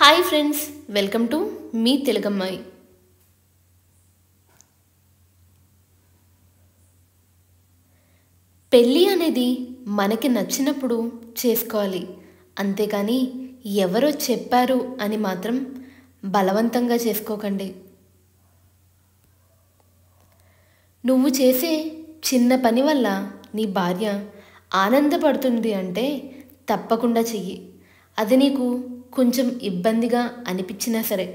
Hi friends, welcome to మీ తెలుగమ్మాయి. పెళ్ళి అనేది మనకి నచ్చినప్పుడు చేసుకోవాలి, అంతేకాని ఎవరో చెప్పారు అని మాత్రం బలవంతంగా చేసుకోకండి. నువ్వు చేసే చిన్న పని వల్ల నీ భార్య ఆనందపడుతుంది అంటే తప్పకుండా చెయ్యి. అది నీకు కొంచెం ఇబ్బందిగా అనిపించినా సరే.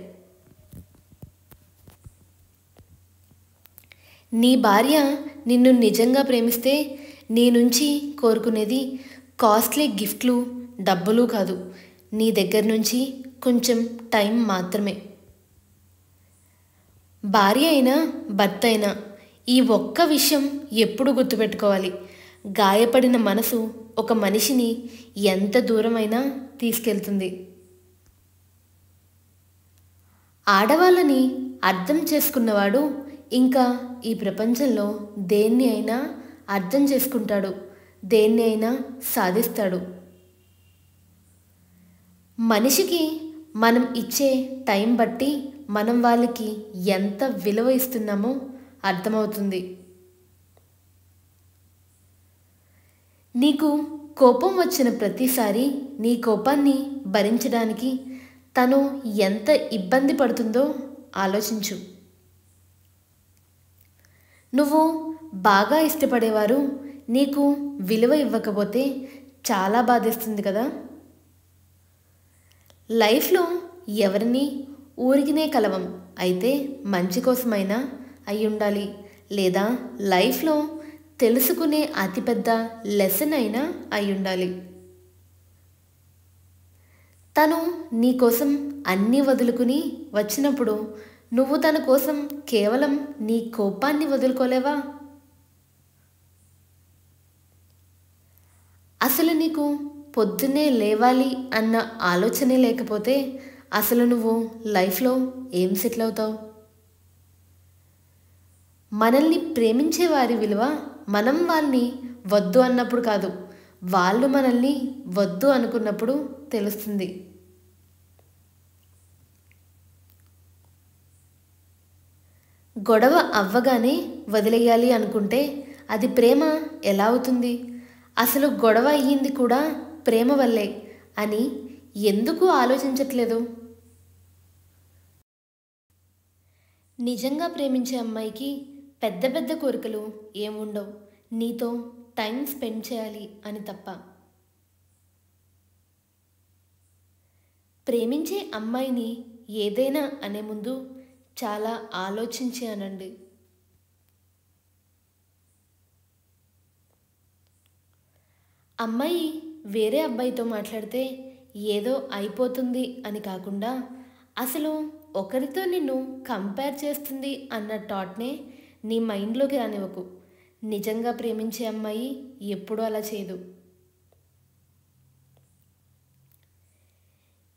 నీ భార్య నిన్ను నిజంగా ప్రేమిస్తే నీ నుంచి కోరుకునేది కాస్ట్లీ గిఫ్ట్లు, డబ్బులు కాదు, నీ దగ్గర నుంచి కొంచెం టైం మాత్రమే. భార్య అయినా భర్త అయినా ఈ ఒక్క విషయం ఎప్పుడు గుర్తుపెట్టుకోవాలి. గాయపడిన మనసు ఒక మనిషిని ఎంత దూరమైనా తీసుకెళ్తుంది. ఆడవాళ్ళని అర్థం చేసుకున్నవాడు ఇంకా ఈ ప్రపంచంలో దేన్ని అయినా అర్థం చేసుకుంటాడు, దేన్ని అయినా సాధిస్తాడు. మనిషికి మనం ఇచ్చే టైం బట్టి మనం వాళ్ళకి ఎంత విలువ ఇస్తున్నామో అర్థమవుతుంది. నీకు కోపం వచ్చిన ప్రతిసారి నీ కోపాన్ని భరించడానికి తను ఎంత ఇబ్బంది పడుతుందో ఆలోచించు. నువ్వు బాగా ఇష్టపడేవారు నీకు విలువ ఇవ్వకపోతే చాలా బాధేస్తుంది కదా. లైఫ్లో ఎవరిని ఊరికినే కలవం, అయితే మంచి కోసమైనా అయి ఉండాలి, లేదా లైఫ్లో తెలుసుకునే అతిపెద్ద లెసన్ అయినా అయి ఉండాలి. తను నీకోసం అన్నీ వదులుకుని వచ్చినప్పుడు నువ్వు తన కోసం కేవలం నీ కోపాన్ని వదులుకోలేవా? అసలు నీకు పొద్దున్నే లేవాలి అన్న ఆలోచనే లేకపోతే అసలు నువ్వు లైఫ్లో ఏం సెటిల్ అవుతావు? మనల్ని ప్రేమించే వారి విలువ మనం వాళ్ళని వద్దు అన్నప్పుడు కాదు, వాళ్ళు మనల్ని వద్దు అనుకున్నప్పుడు తెలుస్తుంది. గొడవ అవ్వగానే వదిలేయాలి అనుకుంటే అది ప్రేమ ఎలా అవుతుంది? అసలు గొడవ అయ్యింది కూడా ప్రేమ వల్లే అని ఎందుకు ఆలోచించట్లేదు? నిజంగా ప్రేమించే అమ్మాయికి పెద్ద పెద్ద కోరికలు ఏముండవు, నీతో టైం స్పెండ్ చేయాలి అని తప్ప. ప్రేమించే అమ్మాయిని ఏదైనా అనే ముందు చాలా ఆలోచించి అనండి. అమ్మాయి వేరే అబ్బాయితో మాట్లాడితే ఏదో అయిపోతుంది అని కాకుండా అసలు ఒకరితో నిన్ను కంపేర్ చేస్తుంది అన్న థాట్నే నీ మైండ్లోకి రానివ్వకు. నిజంగా ప్రేమించే అమ్మాయి ఎప్పుడూ అలా చేయదు.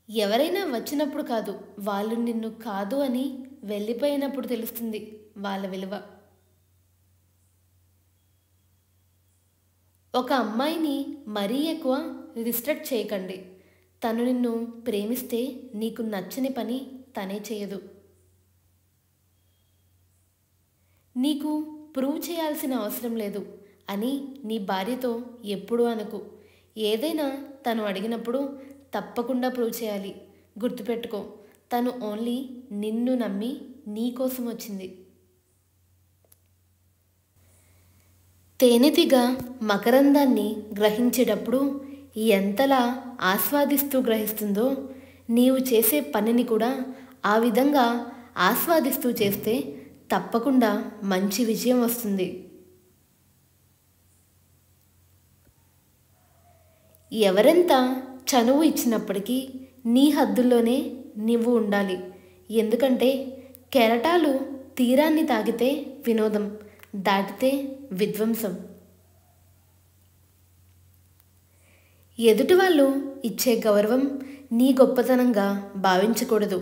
ఎవరైనా వచ్చినప్పుడు కాదు, వాళ్ళు నిన్ను కాదు అని వెళ్ళిపోయినప్పుడు తెలుస్తుంది వాళ్ళ విలువ. ఒక అమ్మాయిని మరీ ఎక్కువ రిస్ట్రిక్ట్ చేయకండి. తను నిన్ను ప్రేమిస్తే నీకు నచ్చని పని తనే చేయదు. నీకు ప్రూవ్ చేయాల్సిన అవసరం లేదు అని నీ భార్యతో ఎప్పుడూ అనకు. ఏదైనా తను అడిగినప్పుడు తప్పకుండా ప్రూవ్ చేయాలి. గుర్తుపెట్టుకో, తను ఓన్లీ నిన్ను నమ్మి నీ కోసం వచ్చింది. తేనెతిగ మకరందాన్ని గ్రహించేటప్పుడు ఎంతలా ఆస్వాదిస్తూ గ్రహిస్తుందో, నీవు చేసే పనిని కూడా ఆ విధంగా ఆస్వాదిస్తూ చేస్తే తప్పకుండా మంచి విజయం వస్తుంది. ఎవరెంత చనువు ఇచ్చినప్పటికీ నీ హద్దుల్లోనే నువ్వు ఉండాలి. ఎందుకంటే కెరటాలు తీరాన్ని తాకితే వినోదం, దాటితే విధ్వంసం. ఎదుటి వాళ్ళు ఇచ్చే గౌరవం నీ గొప్పతనంగా భావించకూడదు,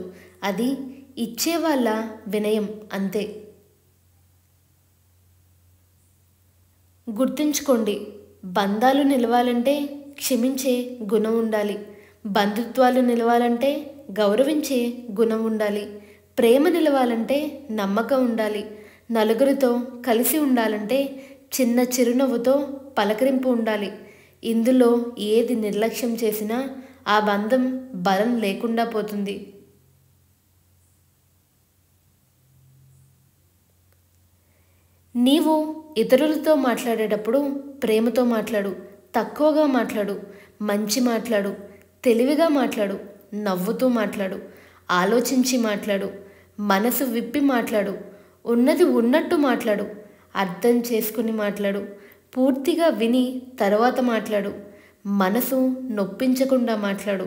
అది ఇచ్చేవాళ్ళ వినయం అంతే. గుర్తుంచుకోండి, బంధాలు నిలవాలంటే క్షమించే గుణం ఉండాలి, బంధుత్వాలు నిలవాలంటే గౌరవించే గుణం ఉండాలి. ప్రేమ నిలవాలంటే నమ్మకం ఉండాలి. నలుగురితో కలిసి ఉండాలంటే చిన్న చిరునవ్వుతో పలకరింపు ఉండాలి. ఇందులో ఏది నిర్లక్ష్యం చేసినా ఆ బంధం బలం లేకుండా పోతుంది. నీవు ఇతరులతో మాట్లాడేటప్పుడు ప్రేమతో మాట్లాడు, తక్కువగా మాట్లాడు, మంచి మాట్లాడు, తెలివిగా మాట్లాడు, నవ్వుతూ మాట్లాడు, ఆలోచించి మాట్లాడు, మనసు విప్పి మాట్లాడు, ఉన్నది ఉన్నట్టు మాట్లాడు, అర్థం చేసుకుని మాట్లాడు, పూర్తిగా విని తర్వాత మాట్లాడు, మనసు నొప్పించకుండా మాట్లాడు.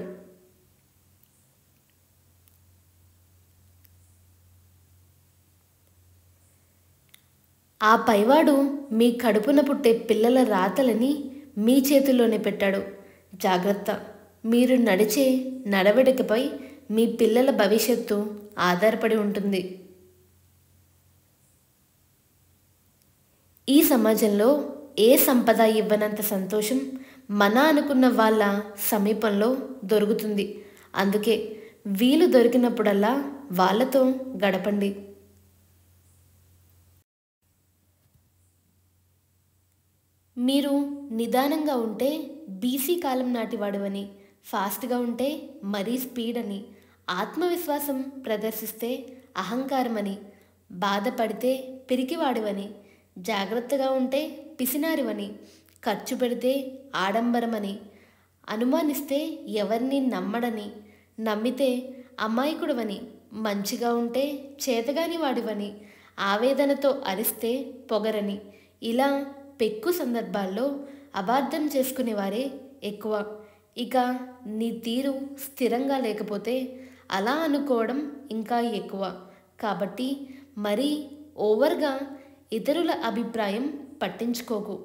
ఆ పైవాడు మీ కడుపున పుట్టే పిల్లల రాతలని మీ చేతుల్లోనే పెట్టాడు. జాగ్రత్త. మీరు నడిచే నడవడికపై మీ పిల్లల భవిష్యత్తు ఆధారపడి ఉంటుంది. ఈ సమాజంలో ఏ సంపద ఇవ్వనంత సంతోషం మన అనుకున్న వాళ్ళ సమీపంలో దొరుకుతుంది. అందుకే వీలు దొరికినప్పుడల్లా వాళ్ళతో గడపండి. మీరు నిదానంగా ఉంటే బీసీ కాలం నాటివాడివని, ఫాస్ట్గా ఉంటే మరీ స్పీడ్ అని, ఆత్మవిశ్వాసం ప్రదర్శిస్తే అహంకారమని, బాధపడితే పిరికివాడివని, జాగ్రత్తగా ఉంటే పిసినారివని, ఖర్చు పెడితే ఆడంబరమని, అనుమానిస్తే ఎవరిని నమ్మడని, నమ్మితే అమాయకుడవని, మంచిగా ఉంటే చేతగాని వాడివని, ఆవేదనతో అరిస్తే పొగరని, ఇలా పెక్కు సందర్భాల్లో అబార్థం చేసుకునేవారే ఎక్కువ. ఇక నీ తీరు స్థిరంగా లేకపోతే అలా అనుకోవడం ఇంకా ఎక్కువ. కాబట్టి మరీ ఓవర్గా ఇతరుల అభిప్రాయం పట్టించుకోకు.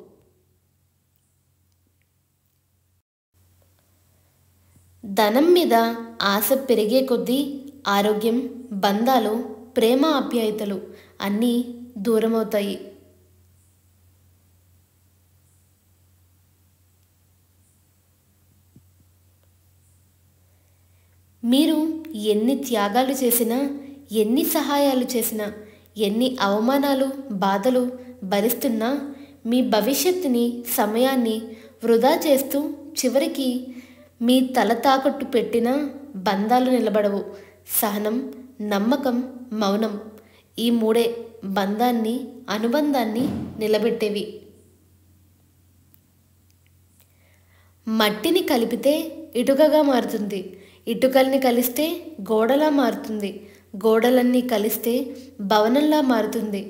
ధనం మీద ఆశ పెరిగే కొద్దీ ఆరోగ్యం, బంధాలు, ప్రేమ, ఆప్యాయతలు అన్నీ దూరమవుతాయి. మీరు ఎన్ని త్యాగాలు చేసినా, ఎన్ని సహాయాలు చేసినా, ఎన్ని అవమానాలు, బాధలు భరిస్తున్నా మీ భవిష్యత్తుని, సమయాన్ని వృధా చేస్తూ చివరికి మీ తల తాకట్టు పెట్టిన బంధాలు నిలబడవు. సహనం, నమ్మకం, మౌనం ఈ మూడే బంధాన్ని, అనుబంధాన్ని నిలబెట్టేవి. మట్టిని కలిపితే ఇటుకగా మారుతుంది, ఇటుకల్ని కలిస్తే గోడలా మారుతుంది, గోడలన్నీ కలిస్తే భవనంలా మారుతుంది.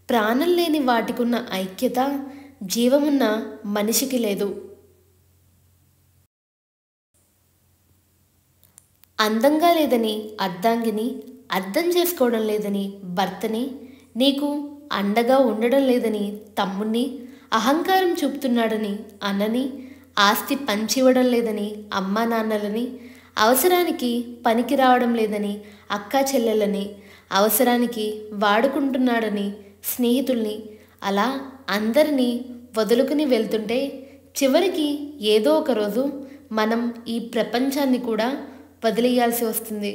ప్రాణం లేని వాటికున్న ఐక్యత జీవమున్న మనిషికి లేదు. అందంగా లేదని అర్ధాంగిని, అర్థం చేసుకోవడం లేదని భర్తని, నీకు అండగా ఉండడం లేదని తమ్ముణ్ణి, అహంకారం చూపుతున్నాడని అన్నని, ఆస్తి పంచివ్వడం లేదని అమ్మా నాన్నలని, అవసరానికి పనికి రావడం లేదని అక్కా చెల్లెలని, అవసరానికి వాడుకుంటున్నాడని స్నేహితుల్ని, అలా అందరినీ వదులుకుని వెళ్తుంటే చివరికి ఏదో ఒక రోజు మనం ఈ ప్రపంచాన్ని కూడా వదిలేయాల్సి వస్తుంది.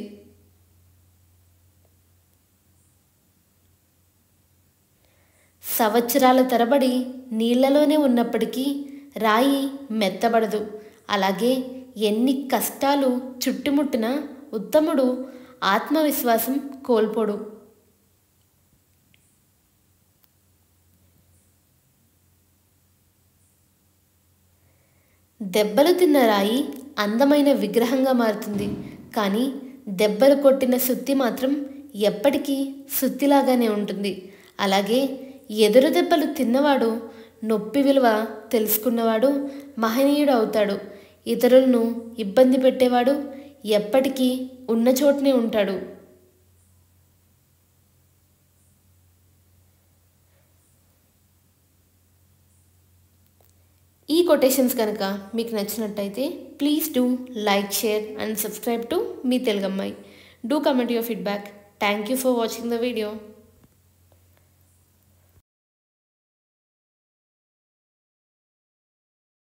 సంవత్సరాల తరబడి నీళ్లలోనే ఉన్నప్పటికీ రాయి మెత్తబడదు. అలాగే ఎన్ని కష్టాలు చుట్టుముట్టినా ఉత్తముడు ఆత్మవిశ్వాసం కోల్పోడు. దెబ్బలు తిన్న రాయి అందమైన విగ్రహంగా మారుతుంది. కానీ దెబ్బలు కొట్టిన సుత్తి మాత్రం ఎప్పటికీ సుత్తిలాగానే ఉంటుంది. అలాగే ఎదురు దెబ్బలు తిన్నవాడు, నొప్పి విలువ తెలుసుకున్నవాడు మహనీయుడు అవుతాడు. ఇతరులను ఇబ్బంది పెట్టేవాడు ఎప్పటికీ ఉన్న చోటనే ఉంటాడు. ఈ కొటేషన్స్ కనుక మీకు నచ్చినట్టయితే please do like, share and subscribe to మీ తెలుగమ్మాయి. Do comment your feedback. Thank you for watching the video.